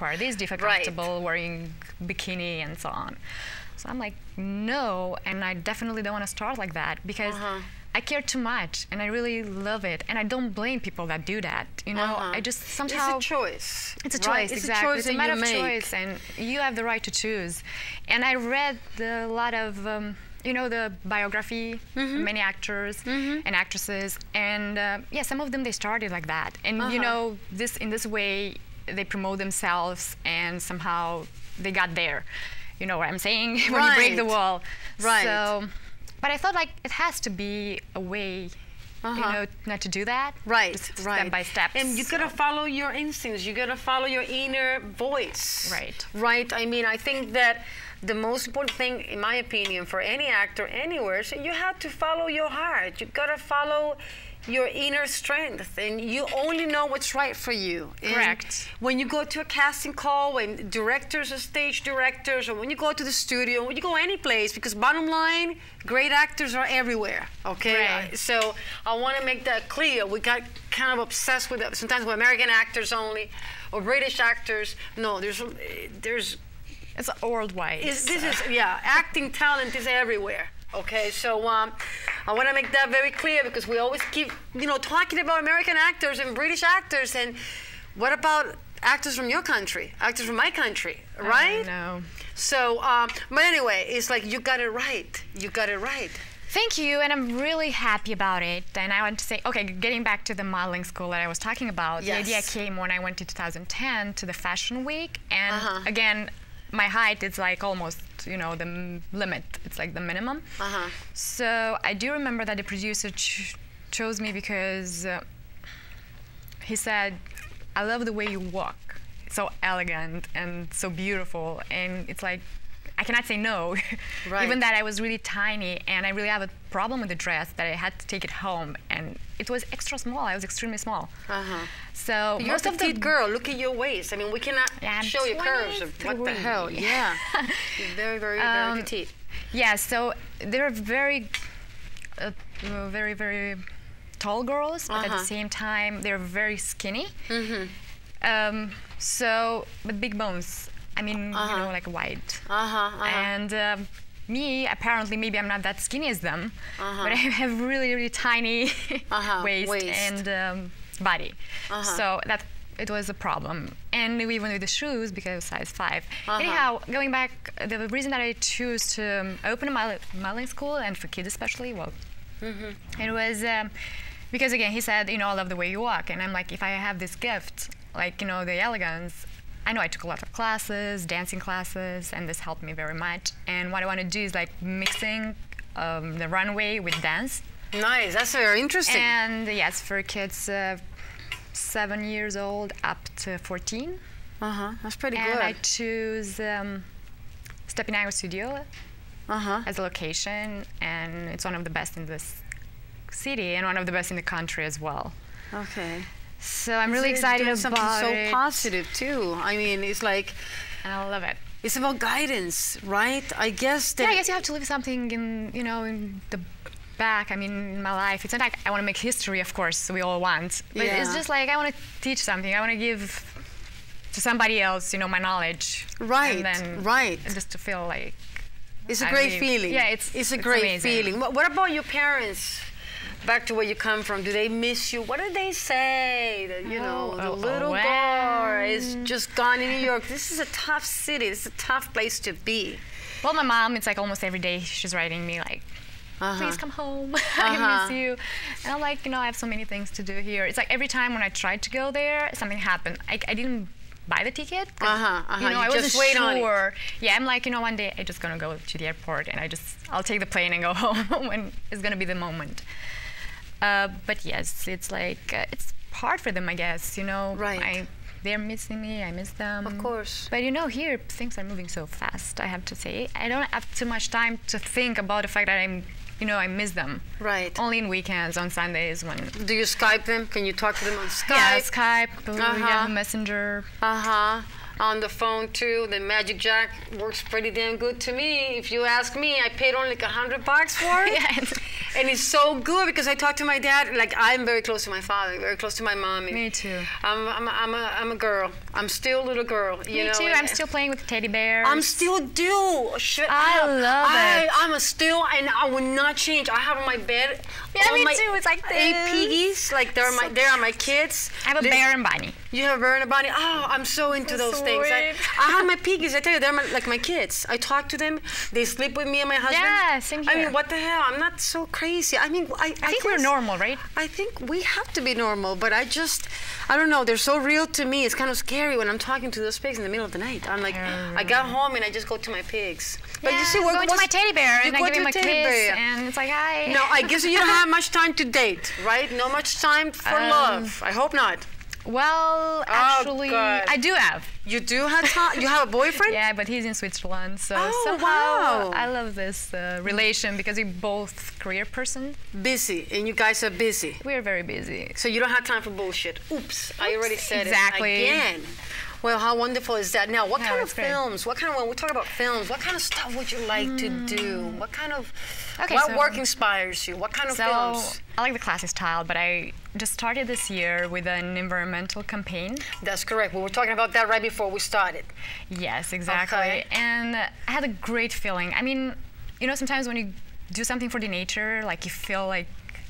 parties, they feel comfortable wearing bikini and so on. So I'm like, no, and I definitely don't want to start like that because I care too much and I really love it, and I don't blame people that do that. You know, I just somehow it's a choice. It's a choice, exactly. It's a matter of choice, and you have the right to choose. And I read a lot of you know, the biography, many actors and actresses, and yeah, some of them they started like that, and you know, in this way they promote themselves, and somehow they got there. You know what I'm saying? When you break the wall. Right. So, but I thought like it has to be a way, you know, not to do that. Right. Step by step. And you gotta follow your instincts. You gotta follow your inner voice. Right. Right. I mean, I think that the most important thing, in my opinion, for any actor anywhere, is you have to follow your heart. You gotta follow your inner strength, and you only know what's right for you. Correct. And when you go to a casting call, when directors or stage directors, or when you go to the studio, when you go any place, because bottom line, great actors are everywhere, okay? Right. So I want to make that clear. We got kind of obsessed with it, sometimes with American actors only, or British actors. No, there's it's worldwide. Acting talent is everywhere. Okay, so I want to make that very clear, because we always keep, you know, talking about American actors and British actors, and what about actors from your country, actors from my country, right? I know. So, but anyway, it's like you got it right. You got it right. Thank you, and I'm really happy about it. And I want to say, okay, getting back to the modeling school that I was talking about, the idea came when I went in 2010 to the Fashion Week, and again, my height is like almost, you know, the limit. It's like the minimum. So I do remember that the producer chose me because he said, I love the way you walk. It's so elegant and so beautiful. And it's like, I cannot say no. Even that I was really tiny, and I really have a problem with the dress that I had to take it home, and it was extra small. I was extremally small. So you're a petite girl. Look at your waist. I mean, we cannot show you curves. What the hell? Yeah. You're very, very, very petite. Yeah. So they're very, very tall girls, but at the same time they're very skinny. So, but big bones. I mean, you know, like white. And me, apparently, maybe I'm not that skinny as them, but I have really, really tiny waist and body. So that it was a problem. And even with the shoes, because I was size 5. Anyhow, going back, the reason that I chose to open a modeling school, and for kids especially, well, it was because, again, he said, you know, I love the way you walk. And I'm like, if I have this gift, like, you know, the elegance, I know I took a lot of classes, dancing classes, and this helped me very much. And what I want to do is like mixing the runway with dance. Nice, that's very interesting. And yes, for kids 7 years old up to 14. That's pretty good. And I choose Stepinago Studio as a location, and it's one of the best in this city and one of the best in the country as well. Okay. So I'm really excited about something so positive too. I mean, it's like, I love it. It's about guidance, right? I guess that. Yeah, I guess you have to leave something in, you know, in the back. I mean, in my life, it's not like I want to make history, of course, we all want. But it's just like I want to teach something. I want to give to somebody else, you know, my knowledge. Right. And then just to feel like. It's a great feeling. Yeah, it's a great feeling. What about your parents? Back to where you come from, do they miss you? What did they say? That, you know, the little girl is just gone in New York. This is a tough city. This is a tough place to be. Well, my mom, it's like almost every day she's writing me like, please come home. I miss you. And I'm like, you know, I have so many things to do here. It's like every time when I tried to go there, something happened. I didn't buy the ticket. You know, I wasn't sure. Yeah, I'm like, you know, one day I'm just gonna go to the airport and I'll take the plane and go home when it's gonna be the moment. But yes, it's like, it's hard for them, I guess, you know. They're missing me, I miss them. Of course. But you know, here, things are moving so fast, I have to say. I don't have too much time to think about the fact that I miss them. Right. Only in weekends, on Sundays when... Do you Skype them? Can you talk to them on Skype? Yeah, Skype, Yahoo Messenger. On the phone too. The Magic Jack works pretty damn good to me. If you ask me, I paid only like $100 for it. And it's so good because I talk to my dad. Like, I'm very close to my father, very close to my mom. Me too. I'm a girl. I'm still a little girl. Me too. I'm still playing with teddy bears. I'm still do. Shut I up. love it. I'm a still, and I will not change. I have on my bed. Yeah, me too. It's like this. 8 piggies. Like they're my kids. I have a bear and bunny. You have a bear and a bunny. Oh, I'm so into those things. I have my piggies. I tell you, they're like my kids. I talk to them. They sleep with me and my husband. Yeah, same here. I mean, what the hell? I'm not so crazy. I mean, I think we're normal, right? I think we have to be normal, but I don't know. They're so real to me. It's kind of scary when I'm talking to those pigs in the middle of the night. I'm like, I got home and I just go to my pigs. But you see, I'm going to my teddy bear and I give him a kiss, and it's like, hi. No, I guess you don't have much time to date, right? No much time for love. I hope not. Well, actually, I do have. You do have time? You have a boyfriend? Yeah, but he's in Switzerland, so somehow I love this relation because we're both career person. Busy, and you guys are busy. We're very busy. So you don't have time for bullshit. Oops, I already said it again. Well, how wonderful is that? Now, what kind of films? When we talk about films, what kind of stuff would you like to do? What kind of, what work inspires you? What kind of films? I like the classic style, but I just started this year with an environmental campaign. That's correct. We were talking about that right before we started. Yes, exactly. Okay. And I had a great feeling. I mean, you know, sometimes when you do something for the nature, like you feel like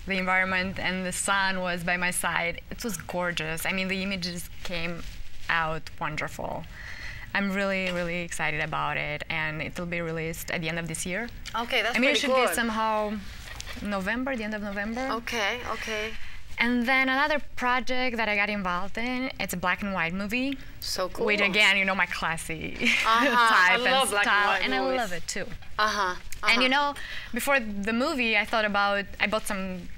the environment and the sun was by my side. It was gorgeous. I mean, the images came out wonderful. I'm really, really excited about it, and it will be released at the end of this year. Okay, that's pretty good. I mean, it should be somehow November, the end of November. Okay. And then another project that I got involved in, it's a black and white movie. So cool. Which again, you know, my classy type and style, and I love it too. And you know, before the movie, I bought some,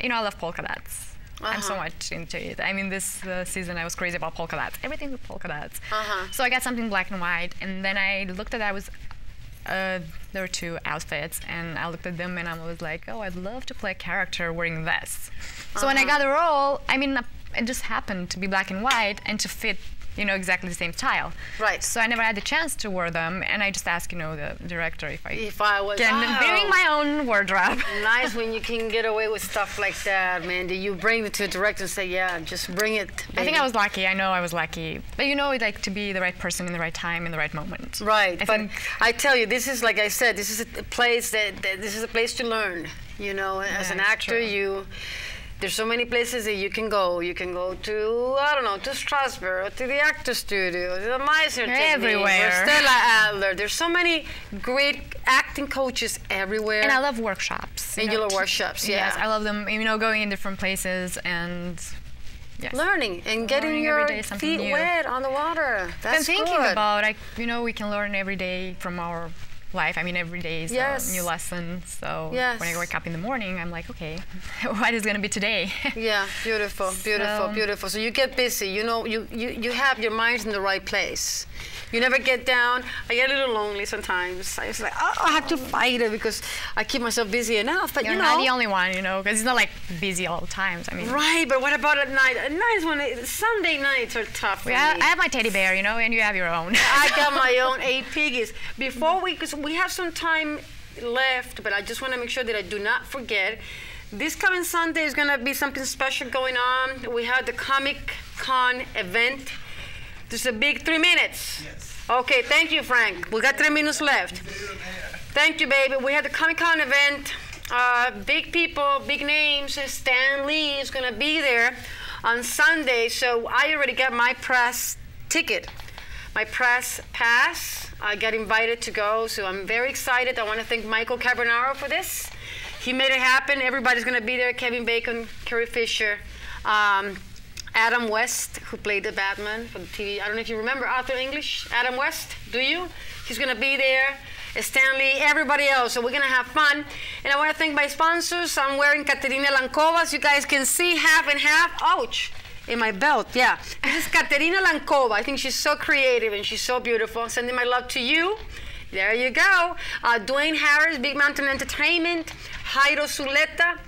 you know, I love polka dots. I'm so much into it. I mean, this season I was crazy about polka dots. Everything with polka dots. So I got something black and white, and then I looked at there were 2 outfits, and I looked at them and I was like, oh, I'd love to play a character wearing this. So when I got the role, I mean, it just happened to be black and white and to fit, you know, exactly the same style. Right. So I never had the chance to wear them, and I just asked, you know, the director if I was bring my own wardrobe. Nice when you can get away with stuff like that, man. Do you bring it to the director and say, yeah, just bring it, baby? I think I was lucky. I know I was lucky. But you know, like to be the right person in the right time, in the right moment. Right. But I tell you, this is, like I said, this is a place this is a place to learn. You know, as an actor, there's so many places that you can go. You can go to, I don't know, to Strasbourg, or to the Actor Studio, to the Meisner Technique, everywhere. or Stella Adler. There's so many great acting coaches everywhere. And I love workshops. And you love workshops, yeah. Yes, I love them, you know, going in different places and learning and getting your feet wet on the water. That's good. And thinking about, you know, we can learn every day from our life. I mean, every day is a new lesson. So when I wake up in the morning, I'm like, okay, what is going to be today? Yeah, beautiful. So you get busy. You know, you have your mind in the right place. You never get down. I get a little lonely sometimes. I was like, oh, I have to fight it because I keep myself busy enough. But you're not the only one, you know, because it's not like busy all the time. I mean, right. But what about at night? At night is when Sunday nights are tough for me. I have my teddy bear, you know, and you have your own. I got my own 8 piggies. Before because we have some time left, but I just want to make sure that I do not forget. This coming Sunday is going to be something special going on. We have the Comic Con event. This is a big 3 minutes. Yes. Okay, thank you, Frank. We got 3 minutes left. Thank you, baby. We had the Comic Con event. Big people, big names. Stan Lee is going to be there on Sunday. So I already got my press ticket, my press pass. I got invited to go, so I'm very excited. I want to thank Michael Carbonaro for this. He made it happen. Everybody's going to be there. Kevin Bacon, Carrie Fisher. Adam West, who played the Batman for the TV. I don't know if you remember Arthur English, Adam West, do you? He's gonna be there. Stanley, everybody else, so we're gonna have fun. And I wanna thank my sponsors. I'm wearing Caterina Lankova, as you guys can see, half and half. Ouch, in my belt, yeah. This is Caterina Lankova. I think she's so creative and she's so beautiful. I'm sending my love to you. There you go. Dwayne Harris, Big Mountain Entertainment, Jairo Zuleta.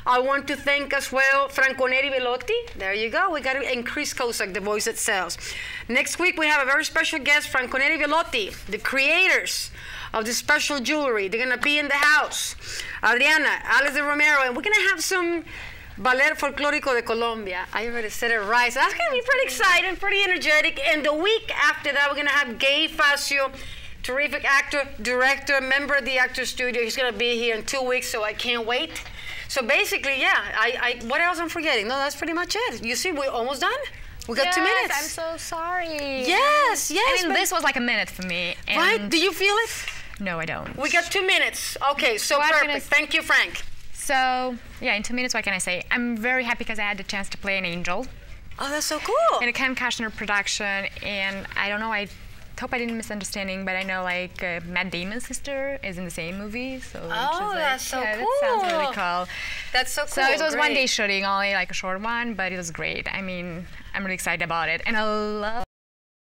I want to thank as well Franco Neri Velotti. There you go. We got to increase Kozak, the voice that sells. Next week, we have a very special guest, Franco Neri Velotti, the creators of this special jewelry. They're going to be in the house. Adriana, Alice de Romero, and we're going to have some Ballet Folclórico de Colombia. I already said it right. So that's going to be pretty exciting, pretty energetic. And the week after that, we're going to have Gabe Facio, terrific actor, director, member of the Actors Studio. He's going to be here in 2 weeks, so I can't wait. So basically, yeah, what else I'm forgetting? No, that's pretty much it. You see, we're almost done. We got 2 minutes. I'm so sorry. Yes. I mean, this was like a minute for me. And right? Do you feel it? No, I don't. We got 2 minutes. Okay, so perfect. Thank you, Frank. So, yeah, in 2 minutes, what can I say? I'm very happy because I had the chance to play an angel. Oh, that's so cool. In a Ken Kushner production, and I don't know, I hope I didn't misunderstanding, but I know like Matt Damon's sister is in the same movie. So that's so cool. That sounds really cool. That's so cool. So it was one day shooting, only like a short one, but it was great. I mean, I'm really excited about it, and I love